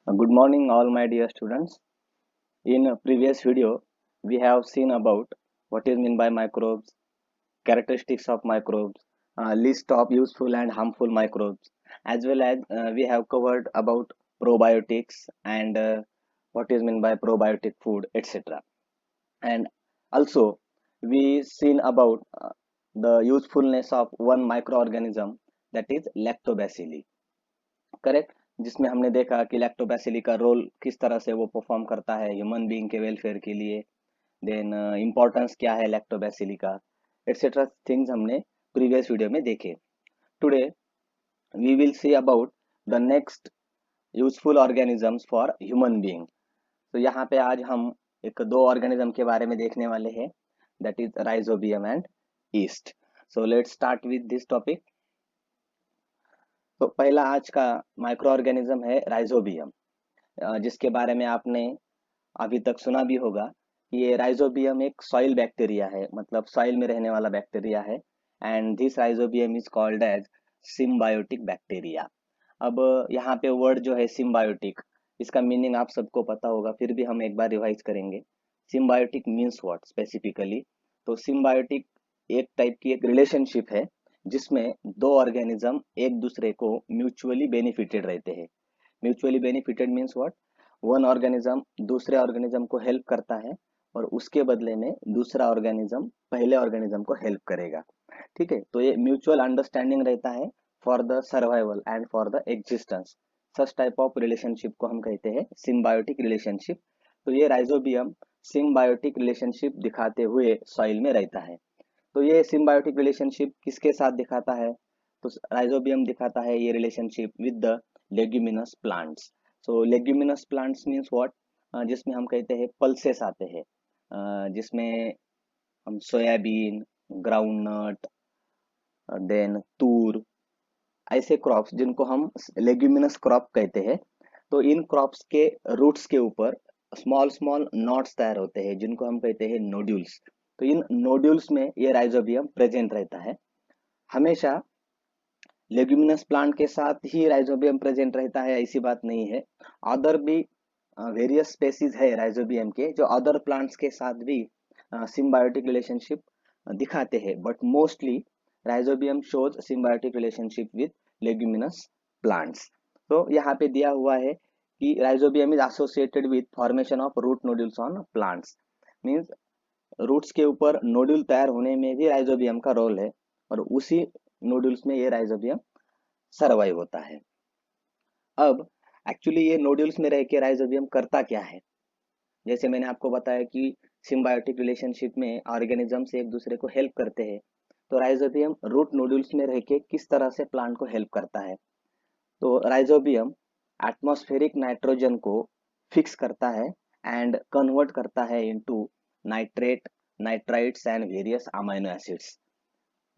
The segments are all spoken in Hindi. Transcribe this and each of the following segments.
Good morning, all my dear students. In a previous video, we have seen about what is meant by microbes, characteristics of microbes, list of useful and harmful microbes, as well as we have covered about probiotics and what is meant by probiotic food, etc. And also, we seen about the usefulness of one microorganism, that is lactobacilli. Correct, जिसमें हमने देखा कि लैक्टोबैसिली का रोल किस तरह से वो परफॉर्म करता है ह्यूमन बीइंग के वेलफेयर के लिए, देन इम्पोर्टेंस क्या है लैक्टोबैसिली का, एटसेट्रा थिंग्स हमने प्रीवियस वीडियो में देखे. Today we will see about the next useful organisms for human being. तो यहाँ पे आज हम एक दो ऑर्गेनिज्म के बारे में देखने वाले हैं, that is rhizobium and east. So let's start with this topic. तो पहला आज का माइक्रो ऑर्गेनिज्म है राइजोबियम, जिसके बारे में आपने अभी तक सुना भी होगा कि ये राइजोबियम एक सॉइल बैक्टीरिया है, मतलब सॉइल में रहने वाला बैक्टीरिया है. And this rhizobium is called as symbiotic bacteria. अब यहाँ पे वर्ड जो है सिम्बायोटिक, इसका मीनिंग आप सबको पता होगा, फिर भी हम एक बार रिवाइज करेंगे. Symbiotic means what specifically. तो सिम्बायोटिक एक टाइप की एक रिलेशनशिप है जिसमें दो ऑर्गेनिज्म एक दूसरे को म्यूचुअली बेनिफिटेड रहते हैं. Mutually benefited means what, one organism दूसरे ऑर्गेनिज्म को हेल्प करता है और उसके बदले में दूसरा ऑर्गेनिज्म पहले ऑर्गेनिज्म को हेल्प करेगा. ठीक है, तो ये म्यूचुअल अंडरस्टैंडिंग रहता है for the survival and for the existence. Such type of relationship को हम कहते हैं सिम्बायोटिक रिलेशनशिप. तो ये राइजोबियम सिम्बायोटिक रिलेशनशिप दिखाते हुए सॉइल में रहता है. तो ये सिम्बायोटिक रिलेशनशिप किसके साथ दिखाता है? तो राइजोबियम दिखाता है ये relationship with the leguminous plants. So leguminous plants means what, जिसमें हम कहते हैं पल्सेस आते हैं, जिसमें हम सोयाबीन, ग्राउंडनट, देन तूर, ऐसे क्रॉप्स जिनको हम लेग्यूमिनस क्रॉप कहते हैं. तो इन क्रॉप्स के रूट्स के ऊपर स्मॉल स्मॉल नॉट्स तैयार होते हैं जिनको हम कहते हैं नोड्यूल्स. तो इन नोड्यूल्स में ये राइजोबियम प्रेजेंट रहता है. हमेशा लेग्यूमिनस प्लांट के साथ ही राइजोबियम प्रेजेंट रहता है ऐसी बात नहीं है. अदर भी वेरियस स्पेसीज है राइजोबियम के जो अदर प्लांट्स के साथ भी सिम्बायोटिक रिलेशनशिप दिखाते हैं, but mostly rhizobium shows symbiotic relationship with leguminous plants. तो यहाँ पे दिया हुआ है कि rhizobium is associated with formation of root nodules on plants. Means roots के ऊपर नोड्यूल तैयार होने में भी राइजोबियम का रोल है और उसी नोड्यूल्स में ये राइजोबियम सरवाइव होता है. अब एक्चुअली ये नोड्यूल्स में रह के राइजोबियम करता क्या है? जैसे मैंने आपको बताया कि सिम्बायोटिक रिलेशनशिप में ऑर्गेनिजम्स एक दूसरे को हेल्प करते हैं, तो राइजोबियम रूट नोड्यूल्स में रह के किस तरह से प्लांट को हेल्प करता है? तो राइजोबियम एटमॉस्फेरिक नाइट्रोजन को फिक्स करता है एंड कन्वर्ट करता है into nitrate, nitrites and various amino acids.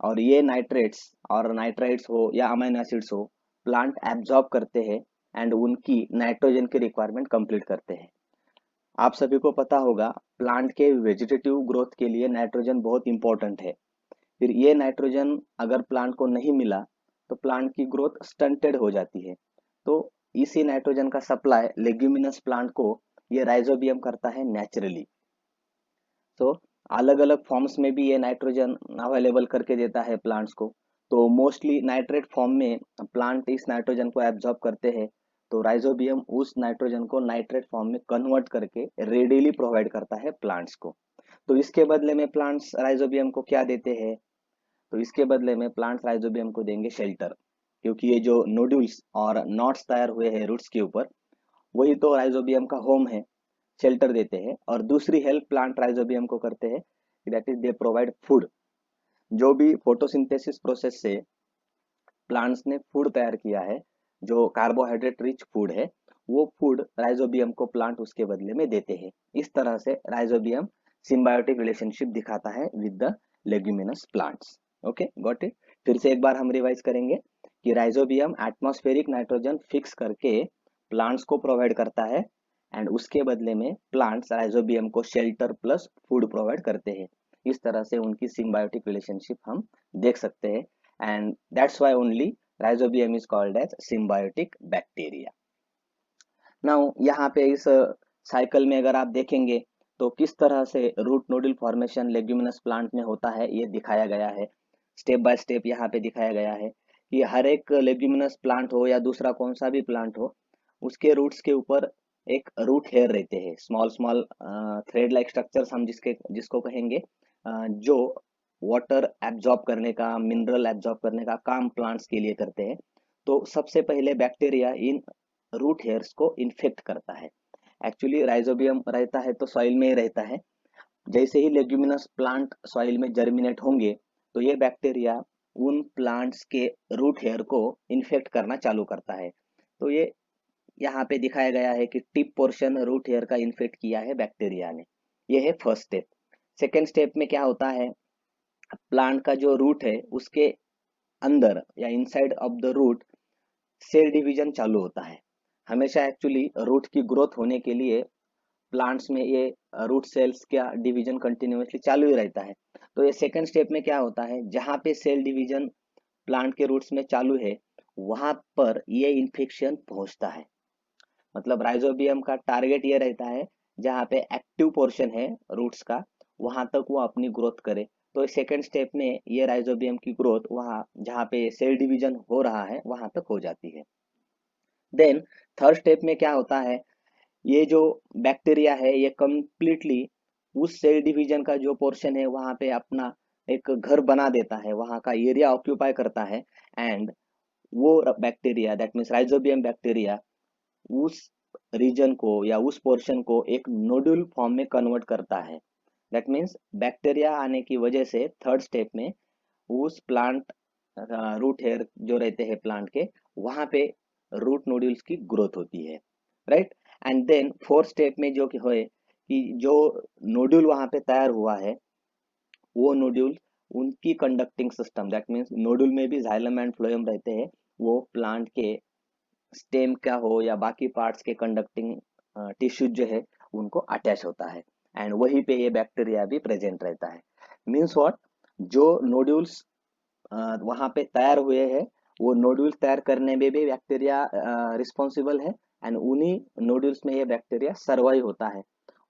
और ये नाइट्रेट्स और नाइट्राइट्स हो या अमीनो एसिड्स हो, प्लांट एब्जॉर्ब करते हैं एंड उनकी नाइट्रोजन की रिक्वायरमेंट कंप्लीट करते हैं. आप सभी को पता होगा प्लांट के वेजिटेटिव ग्रोथ के लिए नाइट्रोजन बहुत इंपॉर्टेंट है. फिर ये नाइट्रोजन अगर प्लांट को नहीं मिला तो प्लांट की ग्रोथ स्टंटेड हो जाती है. तो इसी नाइट्रोजन का सप्लाई लेग्यूमिनस प्लांट को ये राइजोबियम करता है नेचुरली. तो अलग अलग फॉर्म्स में भी ये नाइट्रोजन अवेलेबल करके देता है प्लांट्स को. तो मोस्टली नाइट्रेट फॉर्म में प्लांट इस नाइट्रोजन को एब्जॉर्ब करते हैं, तो राइजोबियम उस नाइट्रोजन को नाइट्रेट फॉर्म में कन्वर्ट करके रेडिली प्रोवाइड करता है प्लांट्स को. तो इसके बदले में प्लांट्स राइजोबियम को क्या देते हैं? तो इसके बदले में प्लांट्स राइजोबियम को देंगे शेल्टर, क्योंकि ये जो नोड्यूल्स और नॉट्स तैयार हुए हैं रूट्स के ऊपर, वही तो राइजोबियम का होम है, शेल्टर देते हैं. और दूसरी हेल्प प्लांट राइजोबियम को करते हैं, that is they provide food. जो भी फोटोसिंथेसिस प्रोसेस से प्लांट्स ने फूड तैयार किया है, जो कार्बोहाइड्रेट रिच फूड है, वो फूड राइजोबियम को प्लांट उसके बदले में देते हैं. इस तरह से राइजोबियम सिम्बायोटिक रिलेशनशिप दिखाता है with the leguminous plants. Okay, got it. फिर से एक बार हम रिवाइज करेंगे कि राइजोबियम एटमॉस्फेरिक नाइट्रोजन फिक्स करके प्लांट्स को प्रोवाइड करता है एंड उसके बदले में प्लांट्स राइजोबियम को शेल्टर प्लस फूड प्रोवाइड करते हैं. इस तरह से उनकी सिम्बायोटिक रिलेशनशिप हम देख सकते हैं, and that's why only rhizobium is called as symbiotic bacteria. Now यहाँ पे इस साइकिल में अगर आप देखेंगे तो किस तरह से root nodal formation leguminous plant में होता है ये दिखाया गया है। स्टेप बाय स्टेप यहाँ पे दिखाया गया है कि हर एक लेग्यूमिनस प्लांट हो या दूसरा कौन सा भी प्लांट हो, उसके रूट्स के ऊपर एक रूट हेयर रहते हैं, small small thread like structures हम जिसको कहेंगे, जो वाटर एब्जॉर्ब करने का, मिनरल एब्जॉर्ब करने का काम प्लांट्स के लिए करते हैं। तो सबसे पहले बैक्टीरिया इन रूट हेयर्स को इन्फेक्ट करता है। एक्चुअली राइजोबियम रहता है तो सॉइल में ही रहता है। जैसे ही लेग्यूमिनस प्लांट सॉइल में जर्मिनेट होंगे तो ये बैक्टीरिया उन प्लांट्स के रूट हेयर को इन्फेक्ट करना चालू करता है। तो ये यहाँ पे दिखाया गया है कि टिप पोर्शन रूट हेयर का इन्फेक्ट किया है बैक्टीरिया ने। ये है फर्स्ट स्टेप। सेकेंड स्टेप में क्या होता है, प्लांट का जो रूट है उसके अंदर या inside of the root cell division चालू होता है। हमेशा एक्चुअली रूट की ग्रोथ होने के लिए प्लांट्स में ये रूट सेल्स का डिवीजन कंटिन्यूअसली चालू ही रहता है। तो ये सेकंड स्टेप में क्या होता है, जहां पे सेल डिवीजन प्लांट के रूट्स में चालू है वहां पर ये इन्फेक्शन पहुंचता है। मतलब राइजोबियम का टारगेट ये रहता है जहाँ पे एक्टिव पोर्शन है रूट्स का वहां तक वो अपनी ग्रोथ करे। तो सेकेंड स्टेप में ये राइजोबियम की ग्रोथ वहाँ जहाँ पे सेल डिवीजन हो रहा है वहां तक हो जाती है। देन थर्ड स्टेप में क्या होता है, ये जो बैक्टीरिया है ये कंप्लीटली उस सेल डिवीजन का जो पोर्शन है वहां पे अपना एक घर बना देता है, वहां का एरिया ऑक्यूपाई करता है। एंड वो bacteria, that means rhizobium bacteria, उस रीजन को या उस पोर्शन को एक नोड्यूल फॉर्म में कन्वर्ट करता है। दैट मीन्स बैक्टीरिया आने की वजह से थर्ड स्टेप में उस प्लांट रूट हेयर जो रहते हैं प्लांट के वहां पे रूट नोड्यूल्स की ग्रोथ होती है, right. And then fourth step में जो कि होए कि जो नोड्यूल वहां पे तैयार हुआ है वो नोड्यूल उनकी conducting system, that means nodule में भी जाइलम एंड फ्लोएम रहते हैं, वो प्लांट के स्टेम का हो या बाकी पार्ट्स के कंडक्टिंग टिश्यूज जो है उनको अटैच होता है। एंड वहीं पे ये बैक्टीरिया भी प्रेजेंट रहता है। मीन्स व्हाट, जो नोड्यूल्स वहां पे तैयार हुए हैं वो नोड्यूल्स तैयार करने में भी बैक्टीरिया रिस्पॉन्सिबल है। एंड उन्हीं नोड्यूल्स में ये बैक्टीरिया सर्वाइव होता है,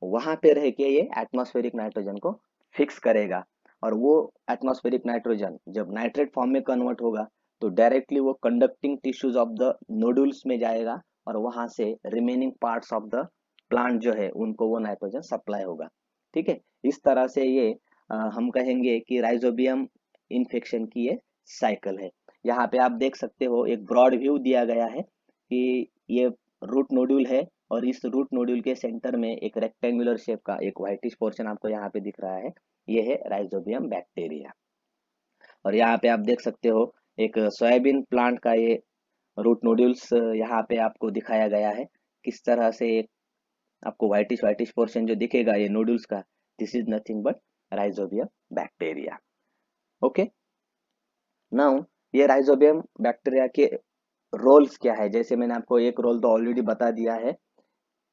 वहां पे रह के ये एटमॉस्फेरिक नाइट्रोजन को फिक्स करेगा। और वो एटमॉस्फेरिक नाइट्रोजन जब नाइट्रेट फॉर्म में कन्वर्ट होगा तो डायरेक्टली वो conducting tissues of the nodules में जाएगा और वहां से remaining parts of the plant जो है उनको वो नाइट्रोजन सप्लाई होगा। ठीक है, इस तरह से ये हम कहेंगे कि राइजोबियम इन्फेक्शन की ये साइकिल है। यहाँ पे आप देख सकते हो एक ब्रॉड व्यू दिया गया है कि ये रूट नोड्यूल है और इस रूट नोड्यूल के सेंटर में एक रेक्टेंगुलर शेप का एक व्हाइटिश पोर्शन आपको यहाँ पे दिख रहा है, ये है राइजोबियम बैक्टीरिया। और यहाँ पे आप देख सकते हो एक सोयाबीन प्लांट का ये रूट नोड्यूल्स यहाँ पे आपको दिखाया गया है। किस तरह से एक आपको व्हाइटिश व्हाइटिश पोर्शन जो दिखेगा ये नोड्यूल्स का, this is nothing but rhizobium bacteria. Okay, now ये राइजोबियम बैक्टीरिया के रोल्स क्या है, जैसे मैंने आपको एक रोल तो ऑलरेडी बता दिया है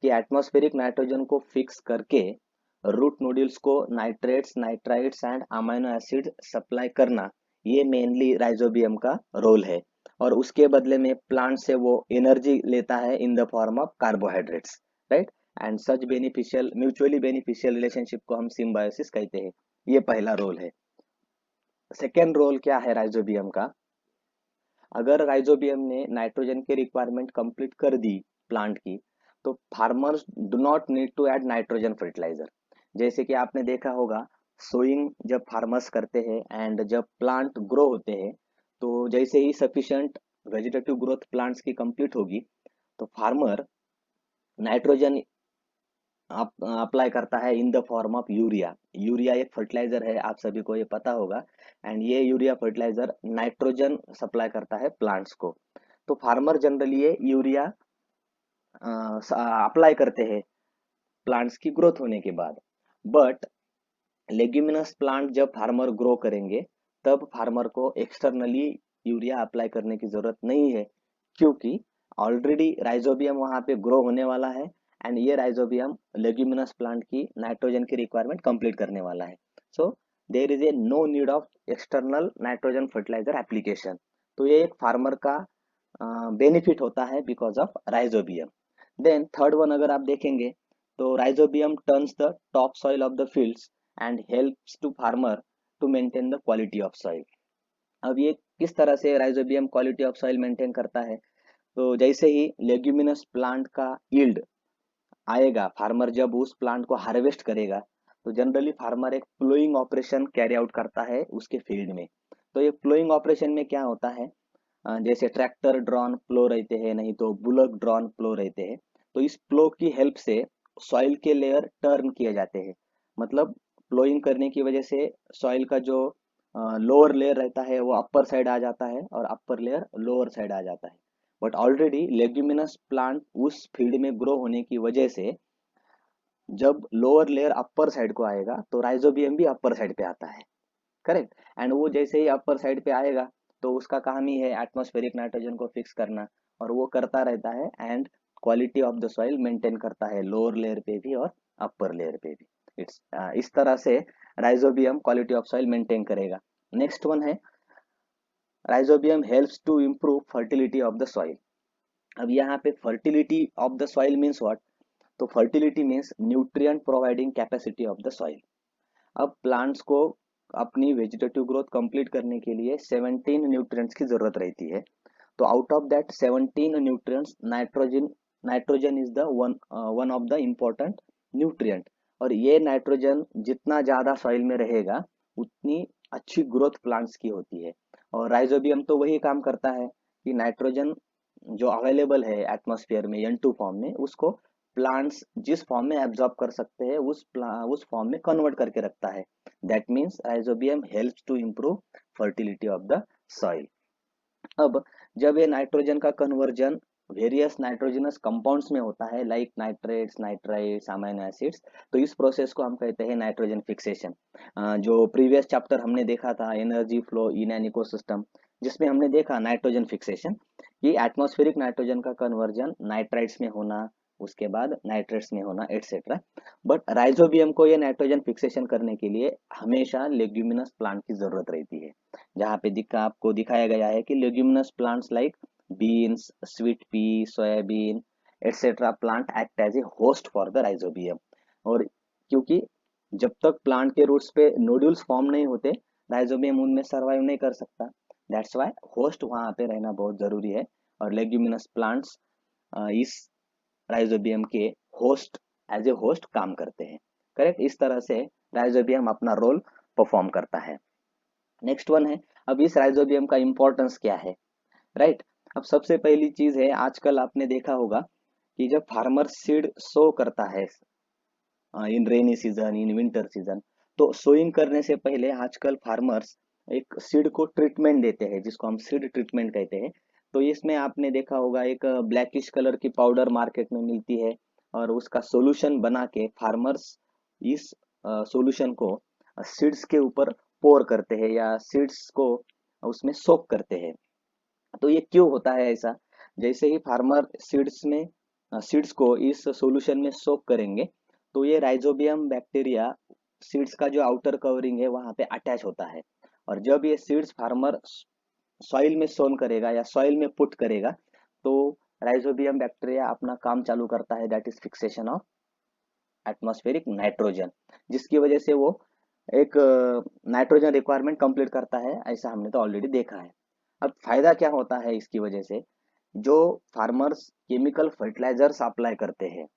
कि एटमॉस्फेरिक नाइट्रोजन को फिक्स करके रूट नोड्यूल्स को nitrates, nitrites and amino acid supply करना, ये मेनली राइजोबियम का रोल है। और उसके बदले में प्लांट से वो एनर्जी लेता है in the form of carbohydrates, right. And such beneficial, mutually beneficial relationship को हम सिम्बायोसिस कहते हैं। ये पहला रोल है। सेकेंड रोल क्या है राइजोबियम का, अगर राइजोबियम ने नाइट्रोजन की रिक्वायरमेंट कंप्लीट कर दी प्लांट की, तो farmers do not need to add nitrogen fertiliser. जैसे कि आपने देखा होगा सोइंग जब फार्मर्स करते हैं एंड जब प्लांट ग्रो होते हैं, तो जैसे ही सफिशिएंट वेजिटेटिव ग्रोथ प्लांट्स की कंप्लीट होगी तो फार्मर नाइट्रोजन अप्लाई करता है in the form of urea. Urea एक फर्टिलाइजर है, आप सभी को ये पता होगा। एंड ये यूरिया फर्टिलाइजर नाइट्रोजन सप्लाई करता है प्लांट्स को। तो फार्मर जनरली ये यूरिया अप्लाई करते हैं प्लांट्स की ग्रोथ होने के बाद। बट लेग्यूमिनस प्लांट जब फार्मर ग्रो करेंगे तब फार्मर को एक्सटर्नली यूरिया अप्लाई करने की जरूरत नहीं है, क्योंकि ऑलरेडी राइजोबियम वहां पे ग्रो होने वाला है। एंड ये राइजोबियम लेग्यूमिनस प्लांट की नाइट्रोजन की रिक्वायरमेंट कंप्लीट करने वाला है। So there is a no need of external nitrogen fertilizer application. तो ये एक फार्मर का बेनिफिट होता है because of rhizobium. Then third one अगर आप देखेंगे तो rhizobium turns the top soil of the fields and helps to farmer to maintain the quality of soil. अब ये किस तरह से rhizobium quality of soil maintain करता है, तो जैसे ही लेग्यूमिनस प्लांट का यील्ड आएगा, फार्मर जब उस प्लांट को हार्वेस्ट करेगा, तो जनरली फार्मर एक प्लोइंग ऑपरेशन कैरी आउट करता है उसके फील्ड में। तो ये प्लोइंग ऑपरेशन में क्या होता है, जैसे ट्रैक्टर ड्रॉन प्लो रहते हैं, नहीं तो बुलक ड्रॉन प्लो रहते हैं। तो इस प्लो की हेल्प से सॉइल के लेयर टर्न किए जाते हैं। मतलब प्लोइंग करने की वजह से सॉइल का जो लोअर लेयर रहता है वो अपर साइड आ जाता है और अपर लेयर लोअर साइड आ जाता है। बट ऑलरेडी लेग्यूमिनस प्लांट उस फील्ड में ग्रो होने की वजह से जब लोअर लेयर अपर साइड को आएगा तो राइजोबियम भी अपर साइड पे आता है। करेक्ट। एंड वो जैसे ही अपर साइड पे आएगा तो उसका काम ही है एटमॉस्फेरिक नाइट्रोजन को फिक्स करना, और वो करता रहता है and quality of the soil maintain करता है लोअर लेयर पे भी और अपर लेयर पे भी। इट्स इस तरह से rhizobium quality of soil maintain करेगा। नेक्स्ट वन है rhizobium helps to improve fertility of the soil. अब यहाँ पे fertility of the soil means what, तो fertility means nutrient providing capacity of the soil. अब प्लांट्स को अपनी वेजिटेटिव ग्रोथ कंप्लीट करने के लिए 17 न्यूट्रिएंट्स की जरूरत रहती है। तो out of that 17 nutrients nitrogen nitrogen is the one of the important nutrient. और ये नाइट्रोजन जितना ज्यादा सॉइल में रहेगा उतनी अच्छी ग्रोथ प्लांट्स की होती है। और राइजोबियम तो वही काम करता है कि नाइट्रोजन जो अवेलेबल है एटमॉस्फेयर में N2 फॉर्म में, उसको प्लांट्स जिस फॉर्म में एब्जॉर्ब कर सकते हैं उस फॉर्म में कन्वर्ट करके रखता है। That means rhizobium helps to improve fertility of the soil. अब जब ये नाइट्रोजन का कन्वर्जन वेरियस नाइट्रोजनस कंपाउंड्स में होता है like nitrates, nitrites, amino acids, तो इस प्रोसेस को हम कहते हैं नाइट्रोजन फिक्सेशन। जो प्रीवियस चैप्टर हमने देखा था energy flow in an ecosystem, जिसमें हमने देखा नाइट्रोजन फिक्सेशन कि एटमॉस्फेरिक नाइट्रोजन का कन्वर्जन नाइट्राइट्स में होना, उसके बाद नाइट्रेट्स में होना एटसेट्रा। बट राइजोबियम को ये नाइट्रोजन फिक्सेशन करने के लिए हमेशा लेग्यूमिनस प्लांट की जरूरत रहती है। जहाँ पे आपको दिखाया गया है कि leguminous plants like beans, sweet pea, soybean etcetera plant act as a host for the rhizobium. और क्योंकि जब तक प्लांट के रूट्स पे नोड्यूल्स फॉर्म नहीं होते, राइजोबियम उनमें सर्वाइव नहीं कर सकता। दैट्स वाई होस्ट वहां पे रहना बहुत जरूरी है, और लेग्यूमिनस प्लांट्स इस राइजोबियम के होस्ट एज ए होस्ट काम करते हैं। करेक्ट। इस तरह से राइजोबियम अपना रोल परफॉर्म करता है। नेक्स्ट वन है, अब इस राइजोबियम का इंपॉर्टेंस क्या है, राइट। अब सबसे पहली चीज है, आजकल आपने देखा होगा कि जब फार्मर सीड सो करता है in rainy season, in winter season, तो सोइंग करने से पहले आजकल फार्मर्स एक सीड को ट्रीटमेंट देते हैं जिसको हम सीड ट्रीटमेंट कहते हैं। तो इसमें आपने देखा होगा एक ब्लैकिश कलर की पाउडर मार्केट में मिलती है, और उसका सोल्यूशन बना के फार्मर्स इस सोल्यूशन को सीड्स के ऊपर पोर करते हैं या सीड्स को उसमें सोक करते हैं। तो ये क्यों होता है ऐसा, जैसे ही फार्मर सीड्स को इस सॉल्यूशन में सोक करेंगे, तो ये राइजोबियम बैक्टीरिया सीड्स का जो आउटर कवरिंग है वहां पे अटैच होता है। और जब ये सीड्स फार्मर सॉइल में सोन करेगा या सॉइल में पुट करेगा, तो राइजोबियम बैक्टीरिया अपना काम चालू करता है, that is fixation of atmospheric nitrogen, जिसकी वजह से वो एक नाइट्रोजन रिक्वायरमेंट कंप्लीट करता है। ऐसा हमने तो ऑलरेडी देखा है। अब फायदा क्या होता है इसकी वजह से, जो फार्मर्स केमिकल फर्टिलाइजर्स अप्लाई करते हैं,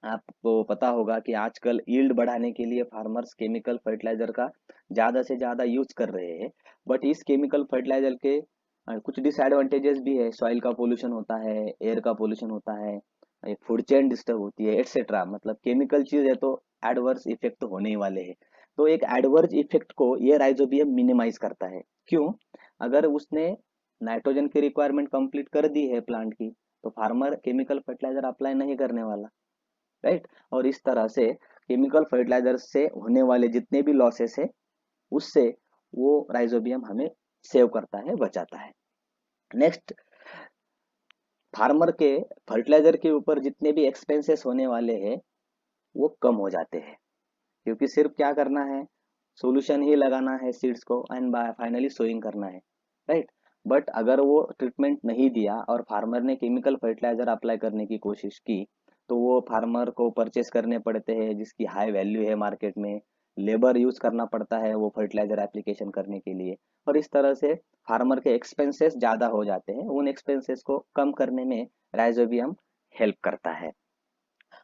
आपको पता होगा कि आजकल यील्ड बढ़ाने के लिए फार्मर्स केमिकल फर्टिलाइजर का ज्यादा से ज्यादा यूज कर रहे हैं। बट इस केमिकल फर्टिलाइजर के कुछ डिसएडवांटेजेस भी है, सॉइल का पोल्यूशन होता है, एयर का पोल्यूशन होता है, एक फूड चेन डिस्टर्ब होती है एटसेट्रा। मतलब केमिकल चीज है तो एडवर्स इफेक्ट तो होने ही वाले हैं। तो एक एडवर्स इफेक्ट को ये राइजोबियम मिनिमाइज करता है। क्यों, अगर उसने नाइट्रोजन की रिक्वायरमेंट कंप्लीट कर दी है प्लांट की, तो फार्मर केमिकल फर्टिलाइजर अप्लाई नहीं करने वाला, राइट। और इस तरह से केमिकल फर्टिलाइजर से होने वाले जितने भी लॉसेस है उससे वो राइजोबियम हमें सेव करता है, बचाता है। नेक्स्ट, फार्मर के फर्टिलाइजर के ऊपर जितने भी एक्सपेंसेस होने वाले हैं वो कम हो जाते हैं, क्योंकि सिर्फ क्या करना है, सॉल्यूशन ही लगाना है सीड्स को एंड फाइनली सोइंग करना है, राइट। बट अगर वो ट्रीटमेंट नहीं दिया और फार्मर ने केमिकल फर्टिलाइजर अप्लाई करने की कोशिश की, तो वो फार्मर को परचेस करने पड़ते हैं जिसकी हाई वैल्यू है मार्केट में, लेबर यूज करना पड़ता है वो फर्टिलाइजर एप्लीकेशन करने के लिए, और इस तरह से फार्मर के एक्सपेंसेस ज़्यादा हो जाते हैं। उन एक्सपेंसेस को कम करने में राइजोबियम हेल्प करता है।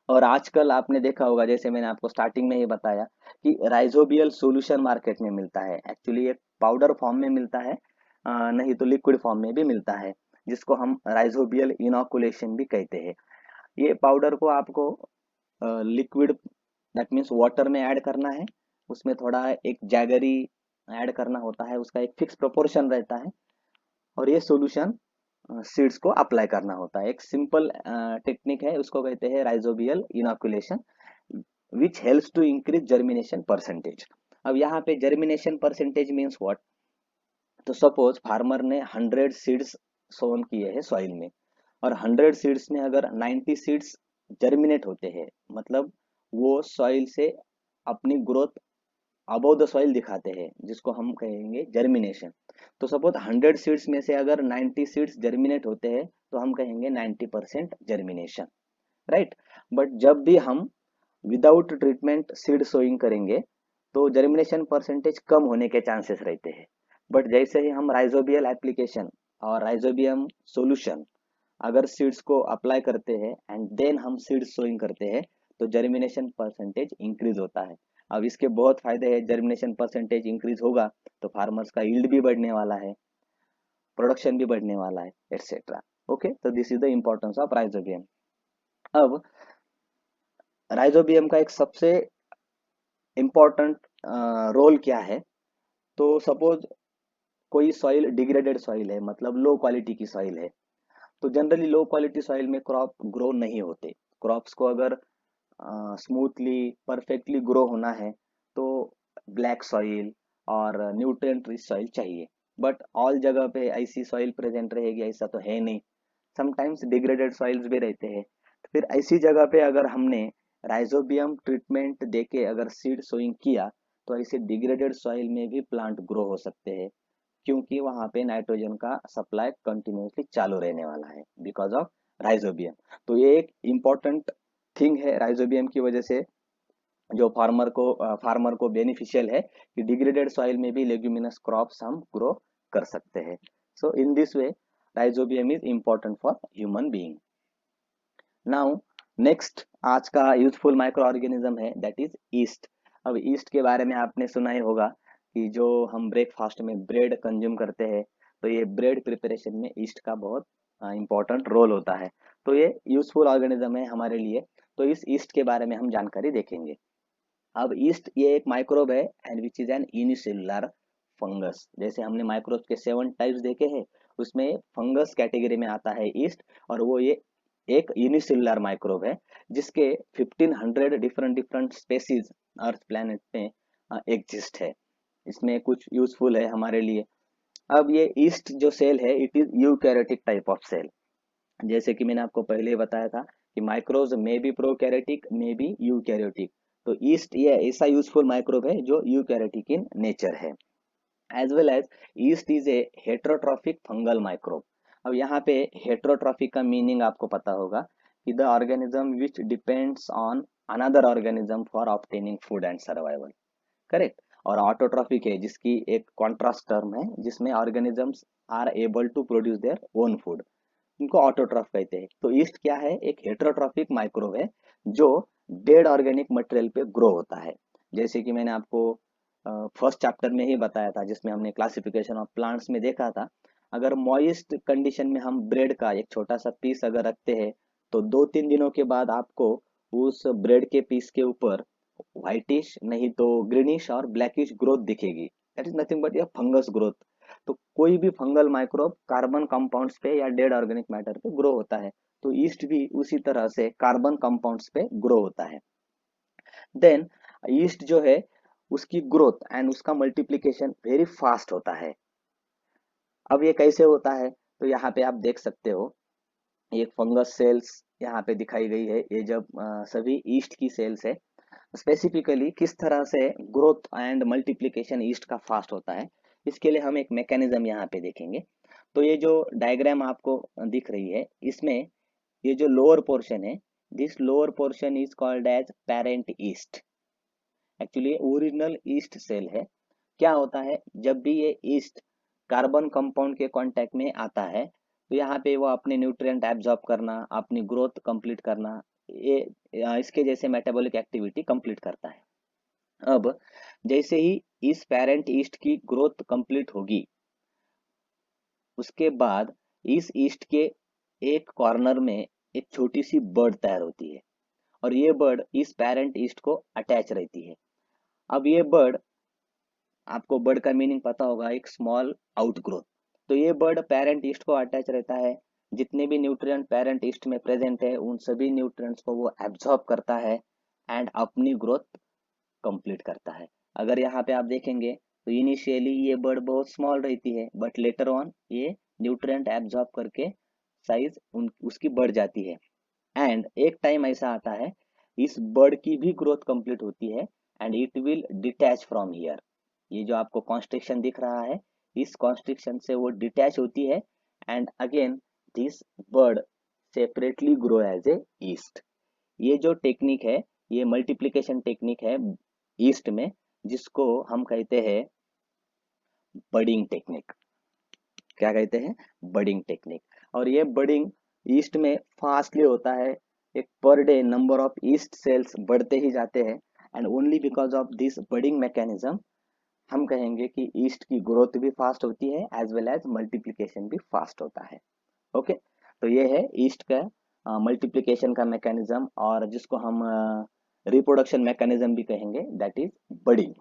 और आजकल आपने देखा होगा, जैसे मैंने आपको स्टार्टिंग में ही बताया, कि राइजोबियल सॉल्यूशन मार्केट में मिलता है। एक्चुअली ये पाउडर फॉर्म में मिलता है, नहीं तो लिक्विड फॉर्म में भी मिलता है, जिसको हम राइजोबियल इनोकुलेशन भी कहते हैं। ये पाउडर को आपको लिक्विड, दैट मीन्स वाटर में ऐड करना है। उसमें थोड़ा एक जैगरी ऐड करना होता है, उसका एक फिक्स प्रोपोर्शन रहता है, और ये सॉल्यूशन सीड्स को अप्लाई करना होता है। एक सिंपल टेक्निक है, उसको कहते हैं rhizobial inoculation, which helps to increase germination percentage. अब यहाँ पे जर्मिनेशन परसेंटेज मीन्स व्हाट? तो सपोज फार्मर ने 100 सीड्स सोन किए हैं सॉइल में, और 100 सीड्स में अगर 90 सीड्स जर्मिनेट होते हैं, मतलब वो सॉइल से अपनी ग्रोथ अबव द सॉइल दिखाते हैं, जिसको हम कहेंगे जर्मिनेशन। तो सपोज 100 सीड्स में से अगर 90 सीड्स जर्मिनेट होते हैं, तो हम कहेंगे 90% जर्मिनेशन, राइट। बट जब भी हम विदाउट ट्रीटमेंट सीड सोइंग करेंगे, तो जर्मिनेशन परसेंटेज कम होने के चांसेस रहते हैं। बट जैसे ही हम राइजोबियल एप्लीकेशन और राइजोबियम सॉल्यूशन अगर सीड्स को अप्लाई करते हैं एंड देन हम सीड्स सोइंग करते हैं, तो जर्मिनेशन परसेंटेज इंक्रीज होता है। अब इसके बहुत फायदे हैं। जर्मिनेशन परसेंटेज इंक्रीज होगा तो फार्मर्स का यील्ड भी बढ़ने वाला है, प्रोडक्शन भी बढ़ने वाला है, एटसेट्रा। ओके, तो this is the importance of rhizobium. अब राइजोबियम का एक सबसे इम्पोर्टेंट रोल क्या है? तो सपोज कोई सॉइल डिग्रेडेड सॉइल है, मतलब लो क्वालिटी की सॉइल है, तो जनरली लो क्वालिटी सॉइल में क्रॉप ग्रो नहीं होते। क्रॉप्स को अगर स्मूथली परफेक्टली ग्रो होना है, तो ब्लैक सॉइल और न्यूट्रिएंट रिच सॉइल चाहिए। बट ऑल जगह पे ऐसी सॉइल प्रेजेंट रहेगी ऐसा तो है नहीं, समटाइम्स डिग्रेडेड सॉइल्स भी रहते हैं। तो फिर ऐसी जगह पे अगर हमने राइजोबियम ट्रीटमेंट देके अगर सीड सोइंग किया, तो ऐसे डिग्रेडेड सॉइल में भी प्लांट ग्रो हो सकते हैं, क्योंकि वहां पे नाइट्रोजन का सप्लाई कंटिन्यूसली चालू रहने वाला है बिकॉज ऑफ राइजोबियम। तो ये एक इम्पोर्टेंट थिंग है राइजोबियम की वजह से, जो फार्मर को बेनिफिशियल है, कि डिग्रेडेड सॉइल में भी लेग्यूमिनस क्रॉप्स हम ग्रो कर सकते हैं। So in this way rhizobium is important for human being. Now next आज का यूजफुल माइक्रो ऑर्गेनिज्म है, दैट इज ईस्ट। अब ईस्ट के बारे में आपने सुना ही होगा कि जो हम ब्रेकफास्ट में ब्रेड कंज्यूम करते हैं, तो ये ब्रेड प्रिपरेशन में ईस्ट का बहुत इंपॉर्टेंट रोल होता है। तो ये यूजफुल ऑर्गेनिज्म है हमारे लिए। तो इस ईस्ट के बारे में हम जानकारी देखेंगे। अब ईस्ट ये एक माइक्रोब है and which is an unicellular fungus. जैसे हमने माइक्रोब के 7 टाइप्स देखे हैं, उसमें फंगस कैटेगरी में आता है ईस्ट, और वो ये एक यूनिसेलुलर माइक्रोब है, जिसके 1500 डिफरेंट डिफरेंट स्पेसीज अर्थ प्लैनेट में एग्जिस्ट है। इसमें कुछ यूजफुल है हमारे लिए। अब ये ईस्ट जो सेल है, it is eukaryotic type of cell. जैसे कि मैंने आपको पहले ही बताया था कि microbes may be prokaryotic, may be eukaryotic. तो ईस्ट ये ऐसा यूजफुल माइक्रोब है जो यूकैरियोटिक इन नेचर है। As well as yeast is a heterotrophic fungal microbe. अब यहाँ पे हेट्रोट्रॉफिक का मीनिंग आपको पता होगा कि the organism which depends on another organism for obtaining food and survival, correct. और ऑटोट्रॉफिक है, जिसकी एक कॉन्ट्रास्ट टर्म है, जिसमें organisms are able to produce their own food, इनको ऑटोट्रॉफ कहते हैं। तो ईस्ट क्या है? एक हेट्रोट्रॉफिक माइक्रोब है जो डेड ऑर्गेनिक मटेरियल पे ग्रो होता है। जैसे कि मैंने आपको फर्स्ट चैप्टर में ही बताया था, जिसमें हमने क्लासिफिकेशन ऑफ प्लांट्स में देखा था, अगर मॉइस्ट कंडीशन में हम ब्रेड का एक छोटा सा पीस अगर रखते हैं, तो 2-3 दिनों के बाद आपको उस ब्रेड के पीस के ऊपर व्हाइटिश नहीं तो ग्रीनिश और ब्लैकिश ग्रोथ दिखेगी। दैट इज नथिंग बट ये फंगस ग्रोथ। तो कोई भी फंगल माइक्रोब कार्बन कंपाउंड्स पे या डेड ऑर्गेनिक मैटर पे ग्रो होता है, तो ईस्ट भी उसी तरह से कार्बन कंपाउंड्स पे ग्रो होता है। देन ईस्ट जो है, उसकी ग्रोथ एंड उसका मल्टीप्लिकेशन वेरी फास्ट होता है। अब ये कैसे होता है? तो यहाँ पे आप देख सकते हो, ये फंगस सेल्स यहाँ पे दिखाई गई है। ये जब सभी ईस्ट की सेल्स है। स्पेसिफिकली किस तरह से ग्रोथ एंड मल्टीप्लिकेशन ईस्ट का फास्ट होता है, इसके लिए हम एक मैकेनिज्म यहाँ पे देखेंगे। तो ये जो डायग्राम आपको दिख रही है, इसमें ये जो लोअर पोर्शन है, this lower portion is called as parent yeast. Actually original yeast cell है। क्या होता है, जब भी ये ईस्ट कार्बन कंपाउंड के कांटेक्ट में आता है, तो यहाँ पे वो अपने न्यूट्रिएंट एब्जॉर्ब करना, अपनी ग्रोथ कंप्लीट करना, ये इसके जैसे मेटाबॉलिक एक्टिविटी कंप्लीट करता है। अब जैसे ही इस पेरेंट ईस्ट की ग्रोथ कंप्लीट होगी, उसके बाद इस ईस्ट के एक कॉर्नर में एक छोटी सी बर्ड तैयार होती है, और ये बर्ड इस पेरेंट ईस्ट को अटैच रहती है। अब ये बर्ड, आपको बर्ड का मीनिंग पता होगा, एक स्मॉल आउटग्रोथ। तो ये बर्ड पेरेंट ईस्ट को अटैच रहता है, जितने भी न्यूट्रिएंट पेरेंट ईस्ट में प्रेजेंट है उन सभी न्यूट्रिएंट्स को वो एब्जॉर्ब करता है एंड अपनी ग्रोथ कंप्लीट करता है। अगर यहाँ पे आप देखेंगे तो इनिशियली ये बर्ड बहुत स्मॉल रहती है, बट लेटर ऑन ये न्यूट्रिएंट एब्जॉर्ब करके साइज उसकी बढ़ जाती है। एंड एक टाइम ऐसा आता है, इस बर्ड की भी ग्रोथ कंप्लीट होती है and it will detach from here. ये जो आपको कॉन्स्ट्रिक्शन दिख रहा है, इस कॉन्स्ट्रिक्शन से वो डिटैच होती है and again this bud separately grow as a yeast. ये जो टेक्निक है, ये मल्टीप्लिकेशन टेक्निक है ईस्ट में, जिसको हम कहते हैं बडिंग टेक्निक। क्या कहते हैं? Budding technique. और ये बडिंग ईस्ट में फास्टली होता है। एक per day number of east sales बढ़ते ही जाते हैं and only because of this budding mechanism हम कहेंगे कि ईस्ट की ग्रोथ भी फास्ट होती है एज वेल एज मल्टीप्लिकेशन भी फास्ट होता है। ओके, तो ये है ईस्ट का मल्टीप्लिकेशन का मैकेनिज्म, और जिसको हम रिप्रोडक्शन मैकेनिज्म भी कहेंगे, that is budding.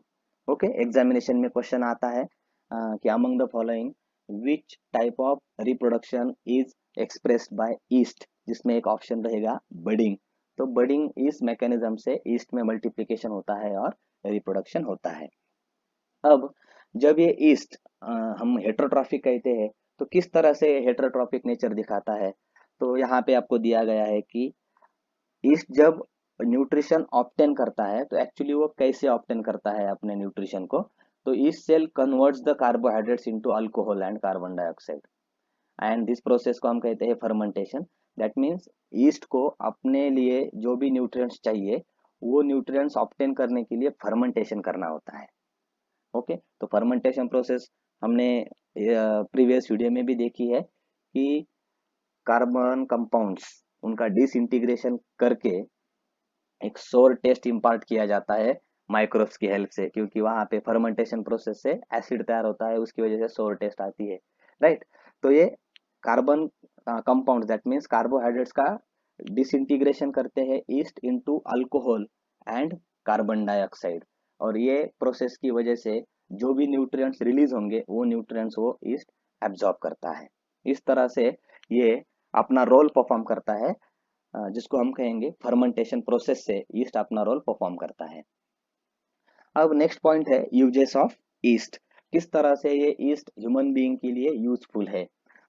Okay, examination में क्वेश्चन आता है कि among the following which type of reproduction is expressed by east, जिसमें एक ऑप्शन रहेगा बडिंग। तो बडिंग इस मैकेनिज्म से ईस्ट में मल्टीप्लिकेशन होता है और रिप्रोडक्शन होता है। अब जब ये ईस्ट हम हेट्रोट्रॉफिक कहते हैं, तो किस तरह से हेट्रोट्रॉफिक नेचर दिखाता है? तो यहाँ पे आपको दिया गया है कि ईस्ट जब न्यूट्रिशन ऑब्टेन करता है, तो एक्चुअली वो कैसे ऑब्टेन करता है अपने न्यूट्रिशन को? तो yeast cell converts the carbohydrates into alcohol and carbon dioxide, and this process को हम कहते हैं फर्मेंटेशन। दैट मीन्स ईस्ट को अपने लिए जो भी न्यूट्रिएंट्स चाहिए, वो न्यूट्रिएंट्स ऑब्टेन करने के लिए फर्मेंटेशन करना होता है। ओके, तो फर्मेंटेशन प्रोसेस हमने प्रीवियस वीडियो में भी देखी है कि कार्बन कंपाउंड्स उनका डिसइंटीग्रेशन करके एक सोर टेस्ट इम्पार्ट किया जाता है माइक्रोब्स की हेल्प से, क्योंकि वहां पे फर्मेंटेशन प्रोसेस से एसिड तैयार होता है, उसकी वजह से सोर टेस्ट आती है। राइट, तो ये carbon compound, that means carbohydrates का डिसइंटीग्रेशन करते हैं east into alcohol and carbon dioxide, और ये प्रोसेस की वजह से जो भी न्यूट्रिएंट्स रिलीज होंगे वो न्यूट्रिएंट्स वो ईस्ट एब्जॉर्ब करता है। इस तरह से ये अपना रोल परफॉर्म करता है, जिसको हम कहेंगे फर्मेंटेशन प्रोसेस से ईस्ट अपना रोल परफॉर्म करता है। अब नेक्स्ट पॉइंट है यूजेस ऑफ ईस्ट। किस तरह से ये ईस्ट ह्यूमन बीइंग के लिए यूजफुल है?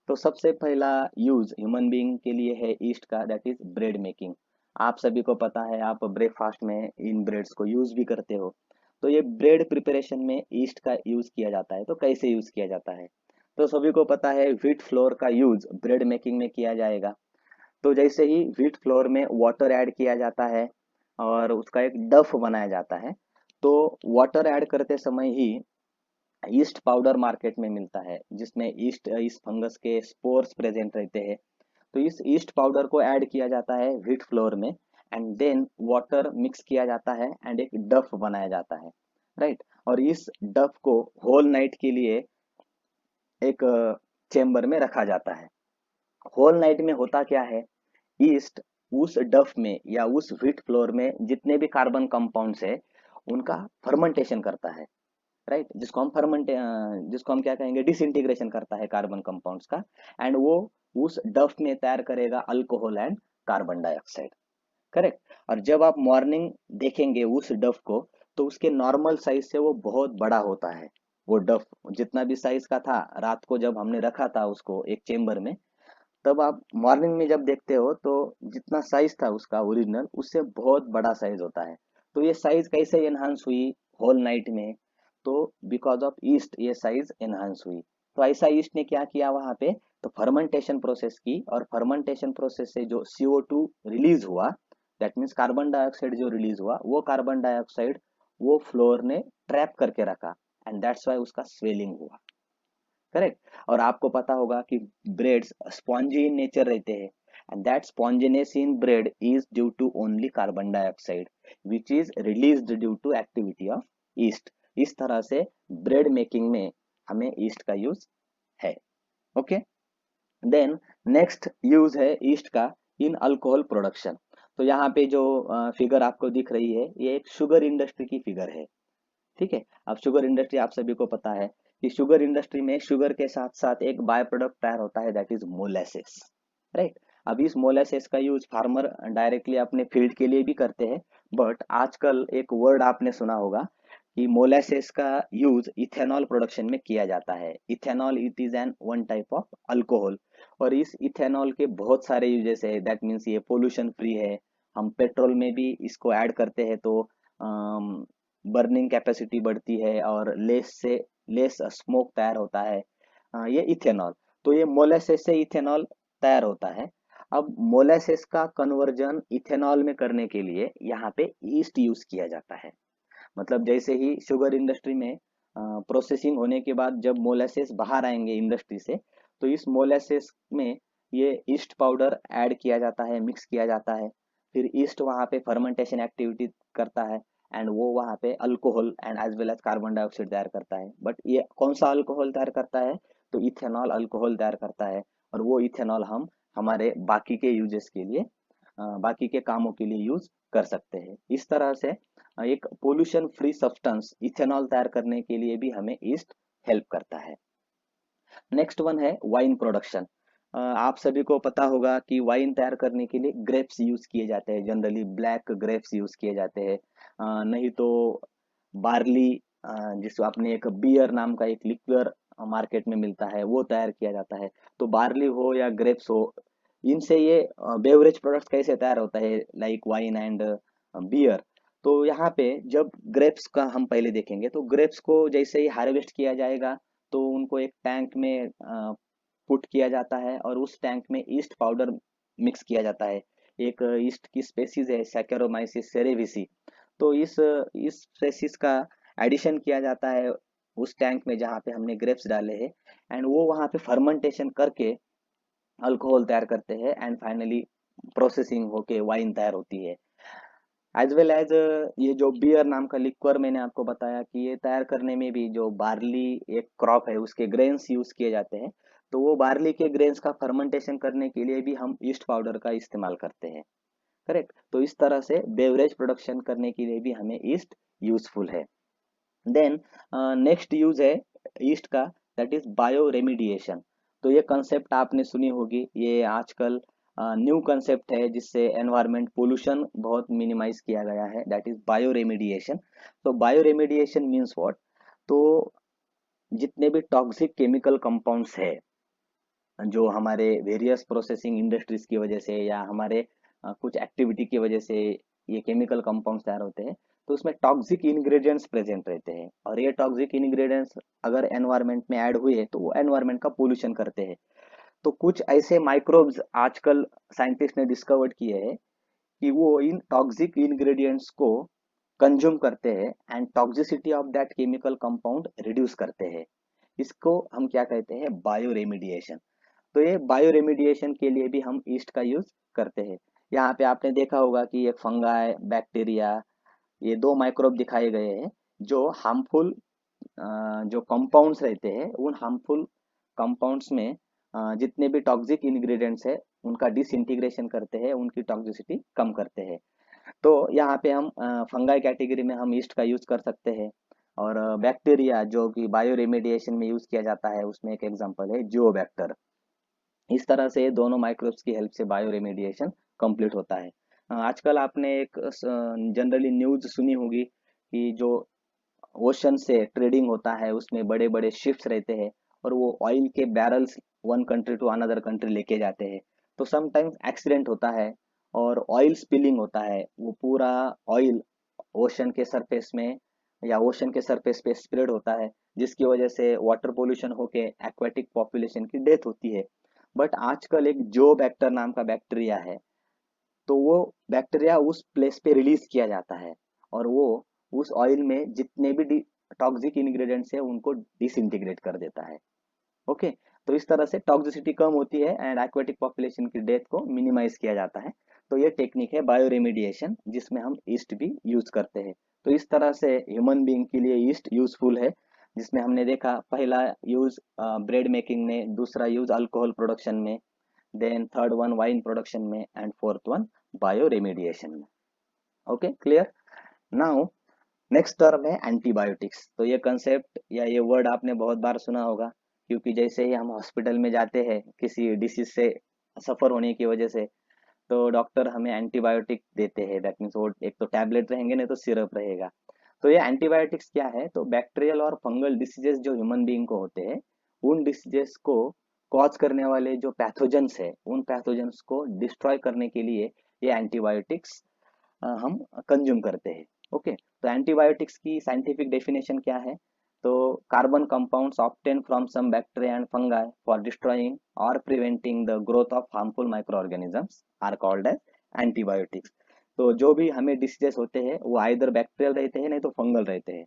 तो सबसे पहला यूज ह्यूमन बीइंग के लिए है ईस्ट का, दैट इज ब्रेड मेकिंग। आप सभी को पता है, आप ब्रेकफास्ट में इन ब्रेड्स को यूज भी करते हो। तो ये ब्रेड प्रिपरेशन में ईस्ट का यूज किया जाता है। तो कैसे यूज किया जाता है? तो सभी को पता है व्हीट फ्लोर का यूज ब्रेड मेकिंग में किया जाएगा। तो जैसे ही व्हीट फ्लोर में वाटर ऐड किया जाता है और उसका एक डफ बनाया जाता है, तो वाटर ऐड करते समय ही ईस्ट पाउडर मार्केट में मिलता है, जिसमें ईस्ट इस फंगस के स्पोर्स प्रेजेंट रहते हैं। तो इस ईस्ट पाउडर को ऐड किया जाता है व्हीट फ्लोर में एंड देन वाटर मिक्स किया जाता है एंड एक डफ बनाया जाता है। राइट, और इस डफ को होल नाइट के लिए एक चेम्बर में रखा जाता है। होल नाइट में होता क्या है, ईस्ट उस डफ में या उस व्हीट फ्लोर में जितने भी कार्बन कंपाउंड्स है उनका फर्मेंटेशन करता है। राइट, जिसको हम क्या कहेंगे, डिसइंटीग्रेशन करता है कार्बन कंपाउंड्स का, एंड वो उस डफ में तैयार करेगा alcohol and carbon dioxide. Correct. और जब आप मॉर्निंग देखेंगे उस डफ को, तो उसके नॉर्मल साइज से वो बहुत बड़ा होता है। वो डफ जितना भी साइज का था, रात को जब हमने रखा था उसको एक चेम्बर में, तब आप मॉर्निंग में जब देखते हो तो जितना साइज था उसका ओरिजिनल, उससे बहुत बड़ा साइज होता है। तो ये साइज कैसे एनहांस हुई होल नाइट में? तो बिकॉज ऑफ ईस्ट ये साइज एनहांस हुई। तो ऐसा ईस्ट ने क्या किया वहां पे, तो फर्मेंटेशन प्रोसेस की, और फर्मेंटेशन प्रोसेस से जो CO2 रिलीज हुआ, दैट मीन्स कार्बन डाइऑक्साइड जो रिलीज हुआ, वो कार्बन डाइऑक्साइड वो फ्लोर ने ट्रैप करके रखा, एंड दैट्स वाई उसका स्वेलिंग हुआ। करेक्ट। और आपको पता होगा कि ब्रेड्स स्पॉन्जी इन नेचर रहते हैं, and that sponginess in bread is due to only carbon dioxide which is released due to activity of yeast. इस तरह से ब्रेड मेकिंग में हमें ईस्ट का यूज है। ओके। देन नेक्स्ट यूज है ईस्ट का इन अल्कोहल प्रोडक्शन। तो यहाँ पे जो फिगर आपको दिख रही है, ये एक शुगर इंडस्ट्री की फिगर है। ठीक है। अब शुगर इंडस्ट्री आप सभी को पता है कि शुगर इंडस्ट्री में शुगर के साथ साथ एक बाय प्रोडक्ट तैयार होता है, दैट इज मोलेसेस। राइट। अब इस मोलेसेस का यूज फार्मर डायरेक्टली अपने फील्ड के लिए भी करते हैं, बट आजकल एक वर्ड आपने सुना होगा कि मोलेसेस का यूज इथेनॉल प्रोडक्शन में किया जाता है। Ethanol it is an one type of alcohol, और इस इथेनॉल के बहुत सारे यूजेस है, दैट मीन्स ये पोल्यूशन फ्री है। हम पेट्रोल में भी इसको ऐड करते हैं तो बर्निंग कैपेसिटी बढ़ती है और लेस स्मोक तैयार होता है। ये इथेनॉल। तो ये मोलेसेस से इथेनॉल तैयार होता है। अब मोलेसेस का कन्वर्जन इथेनॉल में करने के लिए यहाँ पे ईस्ट यूज किया जाता है। मतलब जैसे ही शुगर इंडस्ट्री में प्रोसेसिंग होने के बाद जब मोलेसेस बाहर आएंगे इंडस्ट्री से, तो इस मोलेसेस में ये ईस्ट पाउडर ऐड किया जाता है, मिक्स किया जाता है। फिर ईस्ट वहाँ पे फर्मेंटेशन एक्टिविटी करता है, एंड वो वहाँ पे alcohol and as well as carbon dioxide तैयार करता है। बट ये कौन सा अल्कोहल तैयार करता है, तो इथेनॉल अल्कोहल तैयार करता है। और वो इथेनॉल हम हमारे बाकी के यूजेस के लिए, बाकी के कामों के लिए यूज कर सकते हैं। इस तरह से एक पोल्यूशन फ्री सब्सटेंस इथेनॉल तैयार करने के लिए भी हमें ईस्ट हेल्प करता है। नेक्स्ट वन है वाइन प्रोडक्शन। आप सभी को पता होगा कि वाइन तैयार करने के लिए ग्रेप्स यूज किए जाते हैं, जनरली ब्लैक ग्रेप्स यूज किए जाते हैं। नहीं तो बार्ली, जिसको आपने एक बियर नाम का एक लिक्वियर मार्केट में मिलता है, वो तैयार किया जाता है। तो बार्ली हो या ग्रेप्स हो, इनसे ये बेवरेज प्रोडक्ट्स कैसे तैयार होता है, लाइक वाइन एंड बियर। तो यहाँ पे जब ग्रेप्स का हम पहले देखेंगे, तो ग्रेप्स को जैसे ही हार्वेस्ट किया जाएगा, तो उनको एक टैंक में पुट किया जाता है, और उस टैंक में ईस्ट पाउडर मिक्स किया जाता है। एक ईस्ट की स्पेसीज है सैकेरोमाइसिस सेरेविसी। तो इस स्पेसीज का एडिशन किया जाता है उस टैंक में जहाँ पे हमने ग्रेप्स डाले हैं, एंड वो वहाँ पे फर्मेंटेशन करके अल्कोहल तैयार करते हैं, एंड फाइनली प्रोसेसिंग होके वाइन तैयार होती है। एज वेल एज ये जो बियर नाम का लिक्वर मैंने आपको बताया कि ये तैयार करने में भी जो बार्ली एक क्रॉप है उसके ग्रेन्स यूज किए जाते हैं। तो वो बार्ली के ग्रेन्स का फर्मेंटेशन करने के लिए भी हम ईस्ट पाउडर का इस्तेमाल करते हैं। करेक्ट। तो इस तरह से बेवरेज प्रोडक्शन करने के लिए भी हमें ईस्ट यूजफुल है। देन नेक्स्ट यूज है ईस्ट का, दैट इज बायो रेमिडिएशन। तो ये कंसेप्ट आपने सुनी होगी, ये आजकल न्यू कंसेप्ट है जिससे एनवायरमेंट पोल्यूशन बहुत मिनिमाइज किया गया है, दैट इज बायो रेमिडिएशन। तो बायो रेमिडिएशन मीन्स व्हाट, तो जितने भी टॉक्सिक केमिकल कंपाउंड्स है जो हमारे वेरियस प्रोसेसिंग इंडस्ट्रीज की वजह से या हमारे कुछ एक्टिविटी की वजह से ये केमिकल कंपाउंड्स तैयार होते हैं, तो उसमें टॉक्सिक इंग्रेडिएंट्स प्रेजेंट रहते हैं, और ये टॉक्सिक इंग्रेडिएंट्स अगर एनवायरनमेंट में ऐड हुए तो वो एनवायरनमेंट का पोल्यूशन करते हैं। तो कुछ ऐसे माइक्रोब्स आजकल साइंटिस्ट ने डिस्कवर्ड किए हैं कि वो इन टॉक्सिक इंग्रेडिएंट्स को कंज्यूम करते हैं, and toxicity of that chemical compound reduce करते हैं। इसको हम क्या कहते हैं, बायो रेमिडिएशन। तो ये बायो रेमिडिएशन के लिए भी हम ईस्ट का यूज करते हैं। यहाँ पे आपने देखा होगा कि एक फंगाई, बैक्टीरिया, ये दो माइक्रोब दिखाए गए हैं जो हार्मफुल जो कंपाउंड्स रहते हैं, उन हार्मफुल कंपाउंड्स में जितने भी टॉक्सिक इंग्रेडिएंट्स है उनका डिसइंटीग्रेशन करते हैं, उनकी टॉक्सिसिटी कम करते हैं। तो यहाँ पे हम फंगाई कैटेगरी में हम ईस्ट का यूज कर सकते हैं। और बैक्टीरिया जो कि बायो रेमिडिएशन में यूज किया जाता है, उसमें एक एग्जांपल है जियोबैक्टर। इस तरह से दोनों माइक्रोब्स की हेल्प से बायो रेमिडिएशन कंप्लीट होता है। आजकल आपने एक जनरली न्यूज सुनी होगी कि जो ओशन से ट्रेडिंग होता है उसमें बड़े बड़े शिप्स रहते हैं, और वो ऑयल के barrels one country to another country लेके जाते हैं। तो समटाइम्स एक्सीडेंट होता है और ऑयल स्पिलिंग होता है, वो पूरा ऑयल ओशन के सरफेस में या ओशन के सरफेस पे स्प्रेड होता है। जिसकी वजह से वाटर पोल्यूशन होके एक्वेटिक पॉपुलेशन की डेथ होती है। बट आजकल एक जो बैक्टर नाम का बैक्टीरिया है, तो वो बैक्टीरिया उस प्लेस पे रिलीज किया जाता है और वो उस ऑयल में जितने भी टॉक्सिक इंग्रेडिएंट्स है उनको डिसइंटीग्रेट कर देता है। ओके, तो इस तरह से टॉक्सिसिटी कम होती है एंड एक्वेटिक पॉपुलेशन की डेथ को मिनिमाइज किया जाता है। तो ये टेक्निक है बायो रेमिडिएशन, जिसमें हम ईस्ट भी यूज करते हैं। तो इस तरह से ह्यूमन बीइंग के लिए ईस्ट यूजफुल है, जिसमें हमने देखा पहला यूज ब्रेड मेकिंग में, दूसरा यूज अल्कोहल प्रोडक्शन में, then third one wine production में and fourth one bio remediation में। Okay, clear. Now next term है एंटीबायोटिक्स। तो ये कंसेप्ट या ये वर्ड आपने बहुत बार सुना होगा, क्योंकि जैसे ही हम हॉस्पिटल में जाते हैं किसी डिसीज से सफर होने की वजह से, तो डॉक्टर हमें एंटीबायोटिक देते हैं। दैट मीन्स वो एक तो टैबलेट रहेंगे, नहीं तो सिरप रहेगा। तो ये एंटीबायोटिक्स क्या है, तो बैक्टीरियल और फंगल डिसीजेस जो ह्यूमन बीइंग को होते हैं, उन डिसीजेस को कॉज करने वाले जो पैथोजेंस है, उन पैथोजेंस को डिस्ट्रॉय करने के लिए ये एंटीबायोटिक्स हम कंज्यूम करते हैं। ओके, तो एंटीबायोटिक्स की साइंटिफिक डेफिनेशन क्या है, तो carbon compounds obtain from some bacteria and fungi for destroying और preventing the growth of harmful micro organisms are called as antibiotics. तो जो भी हमें डिसीजेस होते हैं वो आइदर बैक्टीरियल रहते हैं, नहीं तो फंगल रहते हैं,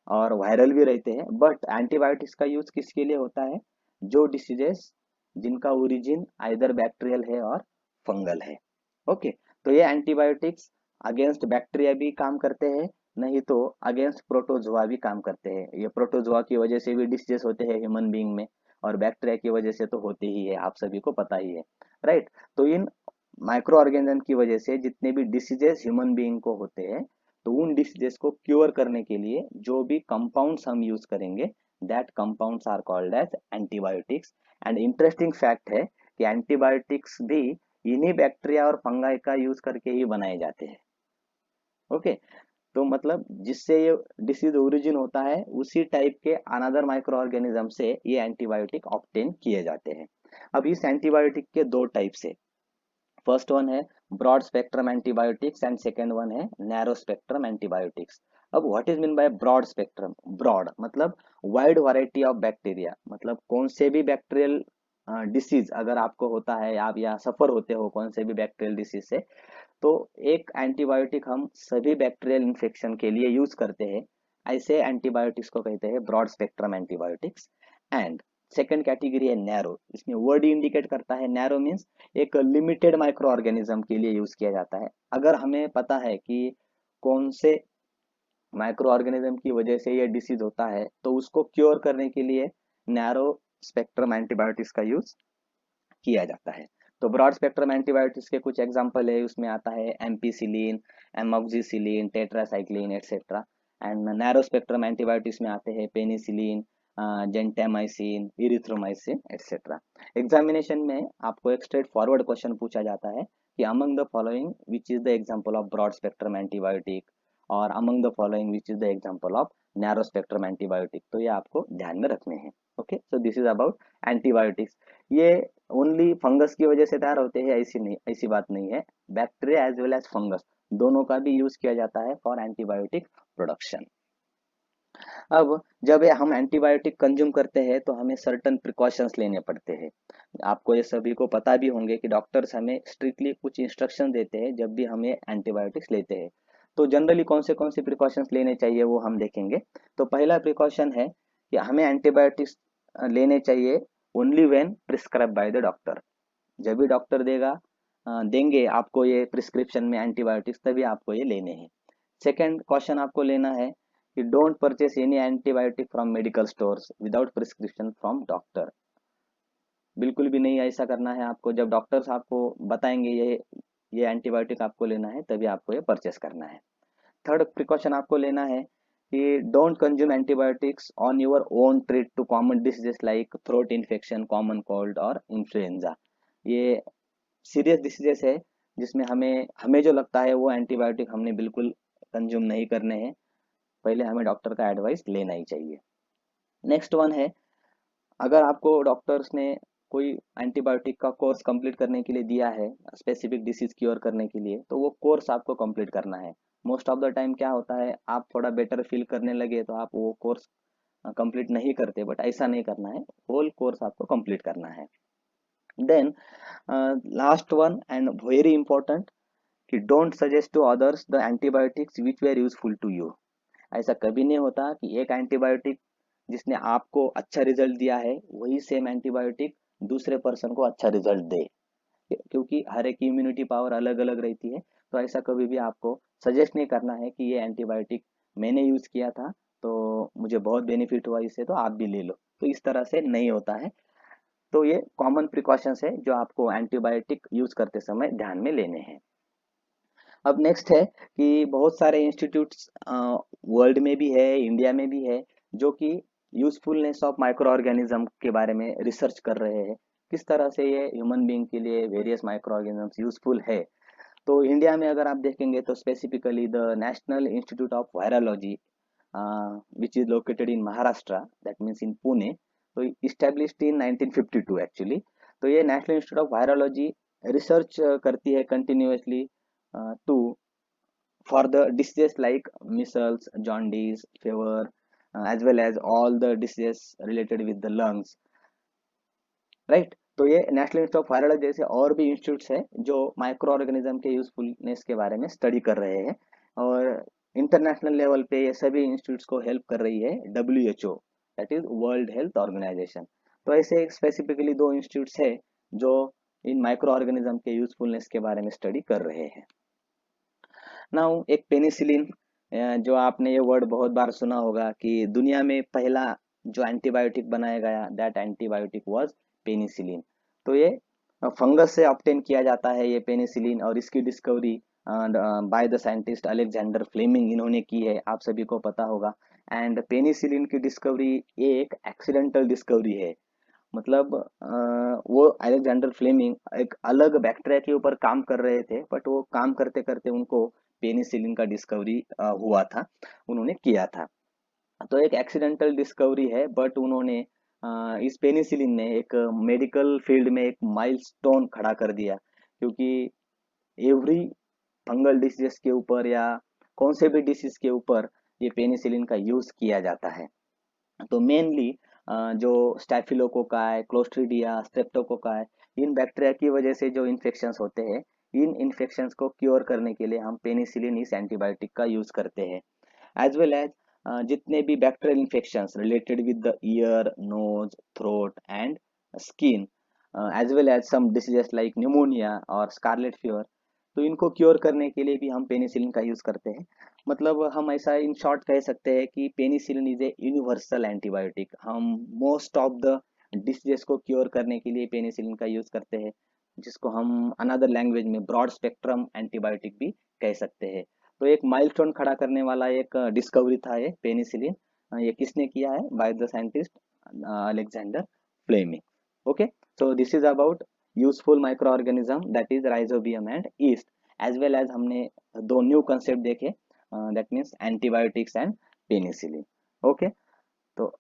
और वायरल भी रहते हैं। बट एंटीबायोटिक्स का यूज किसके लिए होता है, जो डिसीजेस जिनका ओरिजिन आइदर बैक्टीरियल है और फंगल है। ओके, तो ये एंटीबायोटिक्स अगेंस्ट बैक्टीरिया भी काम करते हैं, नहीं तो अगेंस्ट प्रोटोजोआ भी काम करते हैं। ये प्रोटोजोआ की वजह से भी डिसीजेस होते हैं ह्यूमन बीइंग में, और बैक्टीरिया की वजह से तो होते ही है, आप सभी को पता ही है, राइट। तो इन माइक्रो ऑर्गेनिज्म की वजह से जितने भी डिसीजेस ह्यूमन बीइंग को होते हैं, तो उन डिसीजेस को क्योर करने के लिए जो भी कंपाउंड्स हम यूज करेंगे, that compounds are called as antibiotics. And interesting fact है कि एंटीबायोटिक्स भी इन्हीं बैक्टीरिया और फंगाई का यूज करके ही बनाए जाते हैं। ओके, तो मतलब जिससे ये डिसीज ओरिजिन होता है, उसी टाइप के अनदर माइक्रो ऑर्गेनिज्म से ये एंटीबायोटिक ऑब्टेन किए जाते हैं। अब इस एंटीबायोटिक के दो टाइप्स है। फर्स्ट वन है broad spectrum antibiotics and second one है नैरो स्पेक्ट्रम एंटीबायोटिक्स। अब what is mean by broad spectrum, broad मतलब वाइड वैरायटी ऑफ बैक्टीरिया, मतलब कौन से भी बैक्टीरियल डिसीज अगर आपको होता है, आप या सफर होते हो कौन से भी बैक्टीरियल डिसीज से, तो एक एंटीबायोटिक हम सभी बैक्टीरियल इन्फेक्शन के लिए यूज करते हैं। ऐसे एंटीबायोटिक्स को कहते हैं broad spectrum antibiotics. And second category है नैरो। इसमें वर्ड ही इंडिकेट करता है, नैरो मीन्स एक लिमिटेड माइक्रो ऑर्गेनिज्म के लिए यूज किया जाता है। अगर हमें पता है कि कौन से माइक्रो ऑर्गेनिज्म की वजह से ये डिसीज होता है, तो उसको क्योर करने के लिए नैरो स्पेक्ट्रम एंटीबायोटिक्स का यूज किया जाता है। तो ब्रॉड स्पेक्ट्रम एंटीबायोटिक्स के कुछ एग्जांपल है, उसमें आता है ampicillin, amoxicillin, tetracycline etcetera. And narrow spectrum antibiotics में आते हैं penicillin, gentamicin, erythromycin etcetera. Examination में आपको एक स्ट्रेट फॉरवर्ड क्वेश्चन पूछा जाता है कि among the following which is the example of broad spectrum antibiotic, और among the following which is the example of narrow spectrum antibiotic. तो ये आपको ध्यान में रखने हैं। Okay, so this is about antibiotics. ये ओनली फंगस की वजह से तैयार होते हैं ऐसी नहीं, ऐसी बात नहीं है। Bacteria as well as fungus दोनों का भी यूज किया जाता है फॉर एंटीबायोटिक प्रोडक्शन। अब जब हम एंटीबायोटिक कंज्यूम करते हैं तो हमें सर्टन प्रिकॉशंस लेने पड़ते हैं। आपको ये सभी को पता भी होंगे कि डॉक्टर्स हमें स्ट्रिक्टली कुछ इंस्ट्रक्शन देते हैं जब भी हम ये एंटीबायोटिक्स लेते हैं। तो जनरली कौन से प्रिकॉशंस लेने चाहिए वो हम देखेंगे। तो पहला प्रिकॉशन है कि हमें एंटीबायोटिक्स लेने चाहिए only when prescribe by the doctor. जब भी डॉक्टर देंगे आपको ये प्रिस्क्रिप्शन में एंटीबायोटिक्स, तभी आपको ये लेने हैं। सेकेंड क्वेश्चन आपको लेना है कि don't purchase any antibiotic from medical stores without prescription from doctor. बिल्कुल भी नहीं ऐसा करना है आपको। जब डॉक्टर्स आपको बताएंगे ये एंटीबायोटिक आपको लेना है, तभी आपको ये परचेस करना है। थर्ड प्रिकॉशन आपको लेना है कि don't consume antibiotics on your own treat to common diseases like throat infection, common cold और इन्फ्लुएंजा। ये सीरियस डिसीजेस है जिसमें हमें हमें जो लगता है वो एंटीबायोटिक हमने बिल्कुल कंज्यूम नहीं करने हैं। पहले हमें डॉक्टर का एडवाइस लेना ही चाहिए। नेक्स्ट वन है, अगर आपको डॉक्टर्स ने कोई एंटीबायोटिक का कोर्स कंप्लीट करने के लिए दिया है स्पेसिफिक डिसीज क्योर करने के लिए, तो वो कोर्स आपको कंप्लीट करना है। मोस्ट ऑफ द टाइम क्या होता है, आप थोड़ा बेटर फील करने लगे तो आप वो कोर्स कंप्लीट नहीं करते, बट ऐसा नहीं करना है, होल कोर्स आपको कंप्लीट करना है। Then last one and very important, कि don't suggest to others the antibiotics which were useful to you. ऐसा कभी नहीं होता कि एक एंटीबायोटिक जिसने आपको अच्छा रिजल्ट दिया है वही सेम एंटीबायोटिक दूसरे पर्सन को अच्छा रिजल्ट दे, क्योंकि हर एक की इम्यूनिटी पावर अलग अलग रहती है। तो ऐसा कभी भी आपको सजेस्ट नहीं करना है कि ये एंटीबायोटिक मैंने यूज किया था तो मुझे बहुत बेनिफिट हुआ इससे, तो आप भी ले लो। तो इस तरह से नहीं होता है। तो ये कॉमन प्रिकॉशंस है जो आपको एंटीबायोटिक यूज करते समय ध्यान में लेने हैं। अब नेक्स्ट है कि बहुत सारे इंस्टीट्यूट्स वर्ल्ड में भी है, इंडिया में भी है, जो कि यूजफुलनेस ऑफ माइक्रो ऑर्गेनिज्म के बारे में रिसर्च कर रहे हैं, किस तरह से ये ह्यूमन बीइंग के लिए वेरियस माइक्रो ऑर्गेनिजम्स यूजफुल है। तो इंडिया में अगर आप देखेंगे तो specifically the National Institute of Virology, which is located in Maharashtra, that means in Pune. तो इस्टेब्लिश्ड इन 1952 एक्चुअली। तो ये National Institute of Virology research करती है continuously to for the diseases like measles, jaundice, fever, as well as all the diseases related with the lungs, right? तो ये नेशनल इंस्टीट्यूट ऑफ वायरोलॉजी जैसे और भी इंस्टीट्यूट्स है जो माइक्रो ऑर्गेनिज्म के यूजफुलनेस के बारे में स्टडी कर रहे हैं। और इंटरनेशनल लेवल पे ये सभी इंस्टीट्यूट्स को हेल्प कर रही है WHO, that is World Health Organization. तो ऐसे स्पेसिफिकली दो इंस्टीट्यूट्स है जो इन माइक्रो ऑर्गेनिज्म के यूजफुलनेस के बारे में स्टडी कर रहे हैं। नाउ एक पेनिसिलिन, जो आपने ये वर्ड बहुत बार सुना होगा कि दुनिया में पहला जो एंटीबायोटिक बनाया गया, दैट एंटीबायोटिक वाज पेनिसिलिन। तो ये फंगस से ऑब्टेन किया जाता है ये पेनिसिलिन, और इसकी discovery by the scientist Alexander Fleming इन्होंने की है, आप सभी को पता होगा। एंड पेनिसिलिन की डिस्कवरी एक एक्सीडेंटल डिस्कवरी है। मतलब वो अलेक्जेंडर फ्लेमिंग एक अलग बैक्टीरिया के ऊपर काम कर रहे थे, बट वो काम करते करते उनको पेनिसिलिन का डिस्कवरी हुआ था, उन्होंने किया था। तो एक एक्सीडेंटल डिस्कवरी है, बट उन्होंने इस पेनिसिलिन ने एक मेडिकल फील्ड में एक माइलस्टोन खड़ा कर दिया, क्योंकि एवरी फंगल डिसीज के ऊपर या कौन से भी डिसीज के ऊपर ये पेनिसिलिन का यूज किया जाता है। तो मेनली जो स्टैफिलोकोकाई, क्लोस्ट्रीडिया, स्ट्रेप्टोकोकाई, इन बैक्टीरिया की वजह से जो इन्फेक्शंस होते हैं, इन इन्फेक्शंस को क्योर करने के लिए हम पेनिसिलिन इस एंटीबायोटिक का यूज करते हैं। एज वेल एज जितने भी bacterial infections related with the ear, nose, throat and skin, as well as some diseases like pneumonia और स्कारलेट फीवर, तो इनको क्योर करने के लिए भी हम पेनिसिलिन का यूज करते हैं। मतलब हम ऐसा इन शॉर्ट कह सकते हैं कि penicillin is a universal antibiotic. हम मोस्ट ऑफ द डिसीजेस को क्योर करने के लिए पेनिसिलिन का यूज करते हैं, जिसको हम अनदर लैंग्वेज में ब्रॉड स्पेक्ट्रम एंटीबायोटिक भी कह सकते हैं। तो एक माइलस्टोन खड़ा करने वाला एक डिस्कवरी था ये पेनिसिलिन। ये किसने किया है? By the scientist Alexander Fleming. Okay, so this is about useful microorganism, that is rhizobium and yeast, as well as हमने दो न्यू कंसेप्ट देखे, that means antibiotics and penicillin. Okay, तो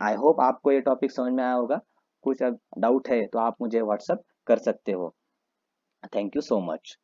आई होप आपको ये टॉपिक समझ में आया होगा। कुछ डाउट है तो आप मुझे व्हाट्सअप कर सकते हो। Thank you so much.